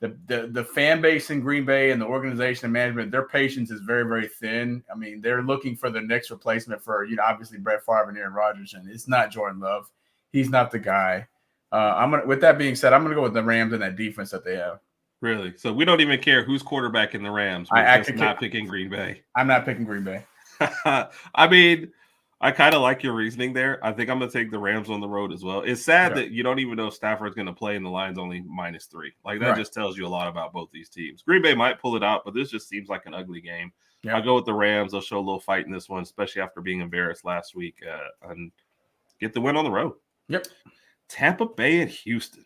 the fan base in Green Bay and the organization and management, their patience is very, very thin. I mean, they're looking for the next replacement for, obviously Brett Favre and Aaron Rodgers, and it's not Jordan Love. He's not the guy. With that being said, I'm gonna go with the Rams and that defense that they have. Really? So we don't even care who's quarterback in the Rams. We're just not picking Green Bay. I'm not picking Green Bay. I mean, I kind of like your reasoning there. I think I'm going to take the Rams on the road as well. It's sad that you don't even know if Stafford's going to play and the line's only -3. Like, that just tells you a lot about both these teams. Green Bay might pull it out, but this just seems like an ugly game. I'll go with the Rams. They'll show a little fight in this one, especially after being embarrassed last week, and get the win on the road. Yep. Tampa Bay and Houston.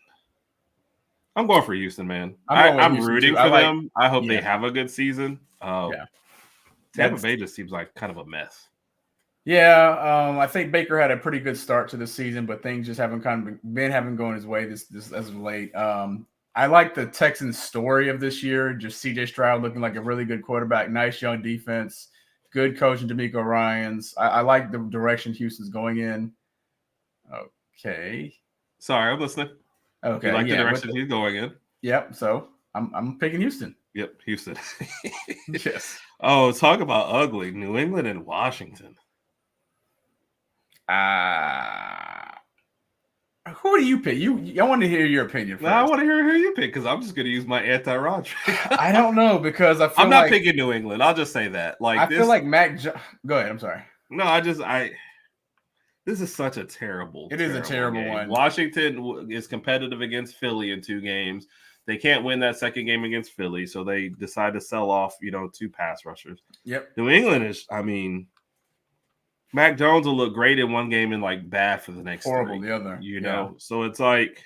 I'm going for Houston, man. I'm rooting for them. I hope they have a good season. Tampa Bay just seems like kind of a mess. Yeah, I think Baker had a pretty good start to the season, but things just haven't haven't gone his way this as of late. I like the Texans' story of this year. Just C.J. Stroud looking like a really good quarterback, nice young defense, good coach in D'Amico Ryans. I like the direction Houston's going in. Okay. Sorry, I'm listening. Okay. You like the direction he's going in? Yep. So I'm picking Houston. Yep, Houston. Yes. Oh, talk about ugly. New England and Washington. Who do you pick? I want to hear your opinion first. No, I want to hear who you pick because I'm just going to use my anti-Rod. I don't know because I'm not picking New England. I'll just say that. Feel like Go ahead. I'm sorry. No, this is such a terrible. It is a terrible game. one. Washington is competitive against Philly in 2 games. They can't win that second game against Philly, so they decide to sell off, 2 pass rushers. Yep. New England is, Mac Jones will look great in one game and bad for the next. Horrible 3, the other. So it's like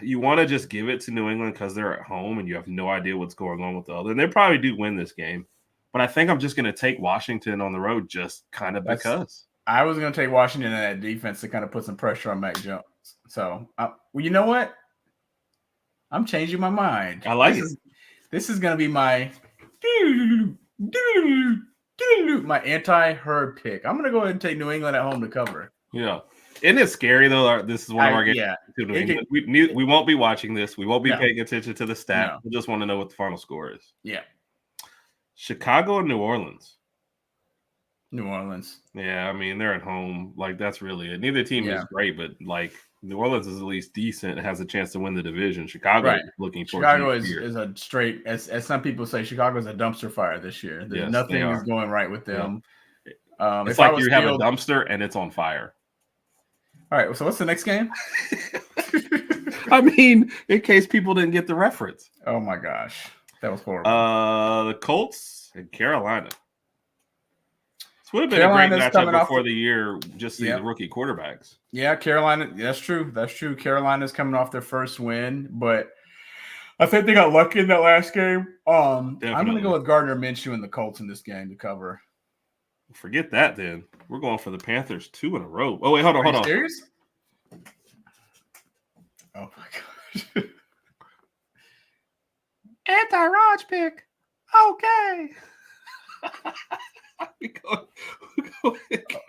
you want to just give it to New England because they're at home and you have no idea what's going on with the other. And they probably do win this game, but I think I'm just going to take Washington on the road just kind of because. I was going to take Washington in that defense to kind of put some pressure on Mac Jones. So, you know what? I'm changing my mind. I like it. This is going to be my anti-Herb pick. I'm going to go ahead and take New England at home to cover. Yeah. Isn't it scary, though? This is one of our games. Yeah. We won't be watching this. We won't be paying attention to the stat. No. We just want to know what the final score is. Yeah. Chicago and New Orleans. New Orleans. Yeah, they're at home. That's really it. Neither team is great, but New Orleans is at least decent. Has a chance to win the division. Chicago is looking for Chicago is a straight, as some people say, Chicago is a dumpster fire this year. Nothing is going right with them. Yeah. It's like you have a dumpster and it's on fire. All right, so what's the next game? In case people didn't get the reference. Oh my gosh, that was horrible. The Colts and Carolina. This would have been a great matchup before the year, just the rookie quarterbacks. Yeah, Carolina. That's true. Carolina's coming off their first win, but I think they got lucky in that last game. I'm going to go with Gardner Minshew and the Colts in this game to cover. Forget that, then. We're going for the Panthers 2 in a row. Oh, wait, hold on. Are you serious? Oh, my gosh. Anti-Raj pick. Okay.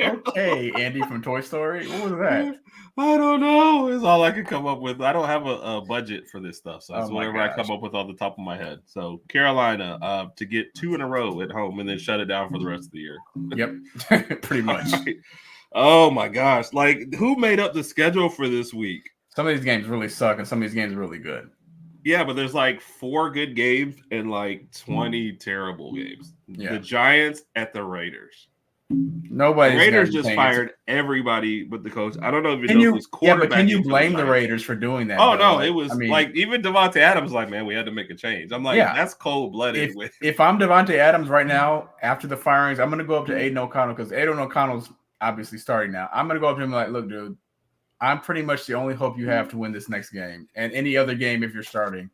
Okay, Andy from Toy Story. What was that? I don't know. It's all I could come up with. I don't have a budget for this stuff, so it's whatever I come up with off the top of my head. So Carolina to get 2 in a row at home and then shut it down for the rest of the year. Yep, pretty much. Oh my gosh! Who made up the schedule for this week? Some of these games really suck, and some of these games are really good. Yeah, but there's 4 good games and 20 terrible games. Yeah. The Giants at the Raiders. The Raiders just fired everybody but the coach. I don't know if it was quarterback. Yeah, but can you blame the Raiders for doing that? Oh, no, it was even Devontae Adams man, we had to make a change. I'm that's cold-blooded. If I'm Devontae Adams right now, after the firings, I'm going to go up to Aiden O'Connell because Aiden O'Connell's obviously starting now. I'm going to go up to him look, dude, I'm pretty much the only hope you have to win this next game and any other game if you're starting.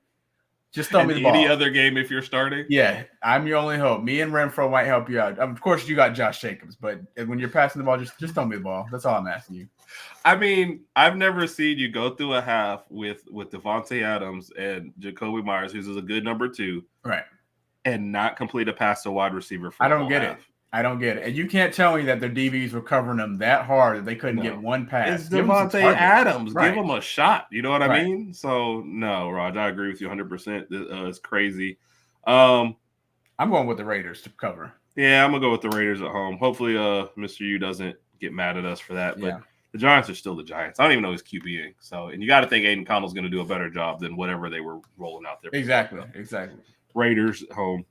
Just throw me the ball. Any other game if you're starting? Yeah, I'm your only hope. Me and Renfro might help you out. Of course, you got Josh Jacobs, but when you're passing the ball, just throw me the ball. That's all I'm asking you. I've never seen you go through a half with Devontae Adams and Jacoby Myers, who's a good number 2, right, and not complete a pass to wide receiver. I don't get it. I don't get it. And you can't tell me that their DBs were covering them that hard that they couldn't get one pass. It's Devontae Adams. Right. Give him a shot. You know what I mean? So, no, Raj, I agree with you 100%. It's crazy. I'm going with the Raiders to cover. Yeah, I'm going to go with the Raiders at home. Hopefully, Mr. U doesn't get mad at us for that. But the Giants are still the Giants. I don't even know who's QBing. So, and you got to think Aiden Connell's going to do a better job than whatever they were rolling out there. Exactly. Raiders at home.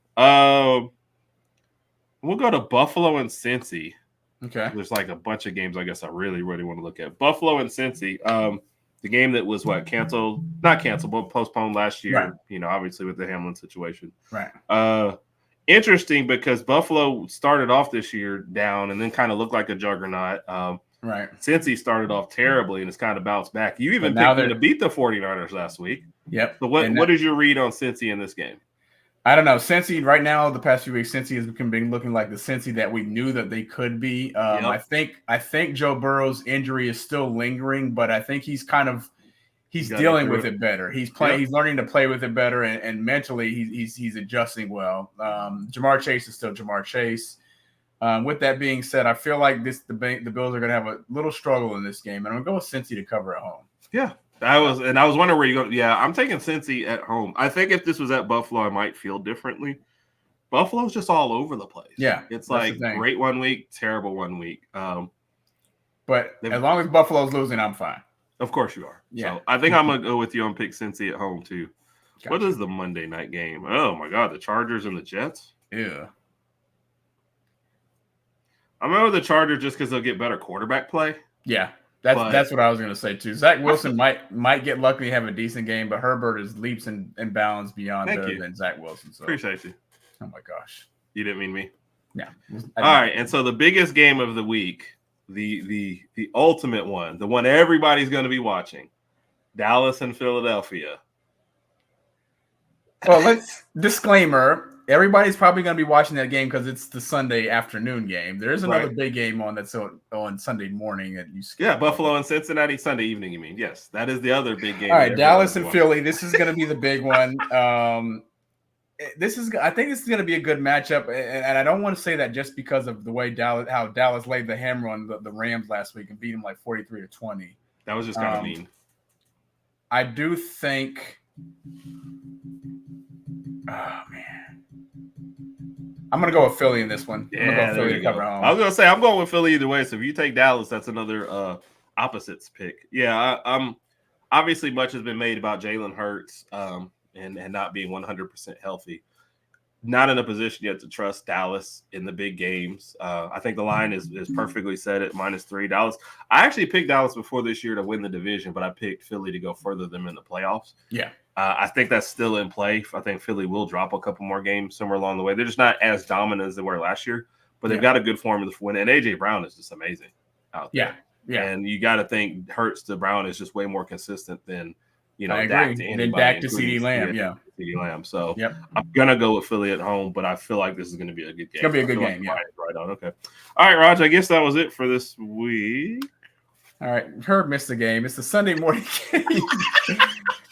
We'll go to Buffalo and Cincy. Okay. There's like a bunch of games I guess I really, really want to look at. Buffalo and Cincy. The game that was not canceled, but postponed last year, right. You know, obviously with the Hamlin situation. Right. Interesting because Buffalo started off this year down and then kind of looked like a juggernaut. Right. Cincy started off terribly and it's kind of bounced back. You even picked them to beat the 49ers last week. Yep. So what is your read on Cincy in this game? I don't know. Cincy right now, the past few weeks, Cincy has been looking like the Cincy that we knew that they could be. I think Joe Burrow's injury is still lingering, but I think he's dealing with it better. He's playing. He's learning to play with it better, and mentally he's adjusting well. Jamar Chase is still Jamar Chase. With that being said, I feel like the Bills are going to have a little struggle in this game, and I'm going to go with Cincy to cover at home. Yeah. I was wondering where you go. Yeah, I'm taking Cincy at home. I think if this was at Buffalo, I might feel differently. Buffalo's just all over the place. Yeah, it's like great one week, terrible one week. But as long as Buffalo's losing, I'm fine. Of course you are. Yeah, so I think I'm gonna go with you and pick Cincy at home too. Gotcha. What is the Monday night game? Oh my God, the Chargers and the Jets. Yeah, I'm going with the Chargers just because they'll get better quarterback play. Yeah. That's what I was going to say too. Zach Wilson might get lucky to have a decent game, but Herbert is leaps and bounds beyond better than Zach Wilson. So appreciate you. Oh my gosh, you didn't mean me. Yeah. All right, and so the biggest game of the week, the ultimate one, the one everybody's going to be watching, Dallas and Philadelphia. Well, disclaimer. Everybody's probably going to be watching that game because it's the Sunday afternoon game. There is another big game on that's on Sunday morning. Buffalo and Cincinnati Sunday evening, you mean? Yes, that is the other big game. All right, Dallas and Philly. This is going to be the big one. I think this is going to be a good matchup, and I don't want to say that just because of the way Dallas laid the hammer on the Rams last week and beat them like 43-20. That was just kind of mean. I do think. Oh man. I'm going to go with Philly in this one. Yeah, I'm going to go Philly to cover home. I was going to say, I'm going with Philly either way. So if you take Dallas, that's another opposites pick. Yeah, I'm obviously much has been made about Jalen Hurts and not being 100% healthy. Not in a position yet to trust Dallas in the big games. I think the line is perfectly set at -3. Dallas. I actually picked Dallas before this year to win the division, but I picked Philly to go further them in the playoffs. Yeah. I think that's still in play. I think Philly will drop a couple more games somewhere along the way. They're just not as dominant as they were last year, but they've got a good formula for winning. And A.J. Brown is just amazing out there. Yeah. And you got to think Hurts to Brown is just way more consistent than, Dak to anybody. Dak to CeeDee Lamb, CeeDee Lamb. So I'm going to go with Philly at home, but I feel like this is going to be a good game. It's going to be a good game, Right on, okay. All right, Raj, I guess that was it for this week. All right, Herb missed the game. It's the Sunday morning game.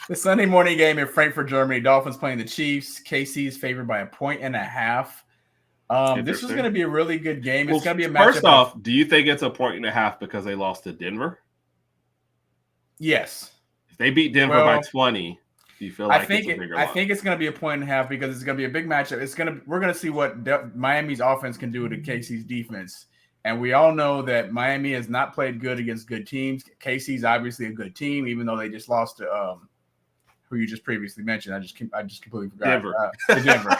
The Sunday morning game in Frankfurt, Germany. Dolphins playing the Chiefs. KC is favored by 1.5. This is going to be a really good game. It's going to be a matchup. First off, do you think it's 1.5 because they lost to Denver? Yes. If they beat Denver by 20, do you feel like it's a bigger loss? I think it's going to be 1.5 because it's going to be a big matchup. We're going to see what Miami's offense can do to KC's defense. And we all know that Miami has not played good against good teams. KC's obviously a good team, even though they just lost to who you just previously mentioned. I just completely forgot. Denver.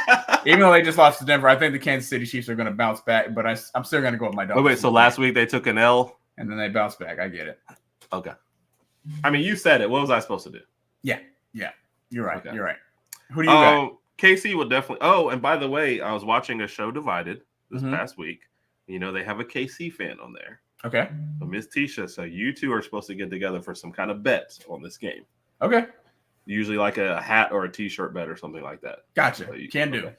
Even though they just lost to Denver, I think the Kansas City Chiefs are going to bounce back, but I'm still going to go with my Dolphins. Wait, so last week they took an L? And then they bounced back. I get it. Okay. I mean, you said it. What was I supposed to do? Yeah. You're right. Okay. You're right. Who do you got? KC will definitely. Oh, and by the way, I was watching a show Divided this past week. You know, they have a KC fan on there. Okay. So Miss Tisha, so you two are supposed to get together for some kind of bets on this game. Okay. Usually like a hat or a T-shirt bet or something like that. Gotcha. So Can do.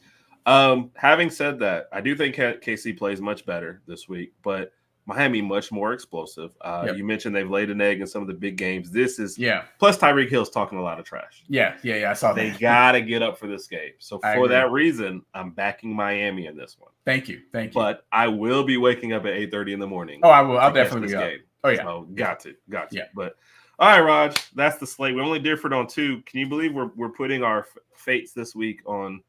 Having said that, I do think KC plays much better this week, but Miami much more explosive. You mentioned they've laid an egg in some of the big games. This is plus Tyreek Hill's talking a lot of trash. Yeah. I saw that. They gotta get up for this game. So for that reason, I'm backing Miami in this one. Thank you. But I will be waking up at 8:30 in the morning. Oh, I will. I'll definitely be up. Game. Oh yeah. So got to. Yeah. But all right, Raj, that's the slate. We only differed on 2. Can you believe we're putting our fates this week on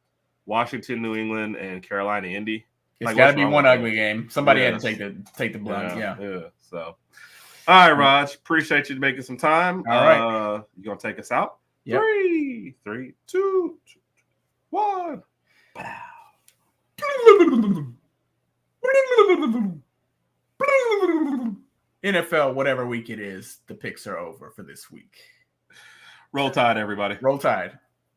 Washington, New England, and Carolina, Indy? It's got to be one ugly game. Somebody had to take the blunt. Yeah. So, all right, Raj, appreciate you making some time. All right, you gonna take us out? Yep. 3, 2, 1. NFL, whatever week it is, the picks are over for this week. Roll Tide, everybody. Roll Tide.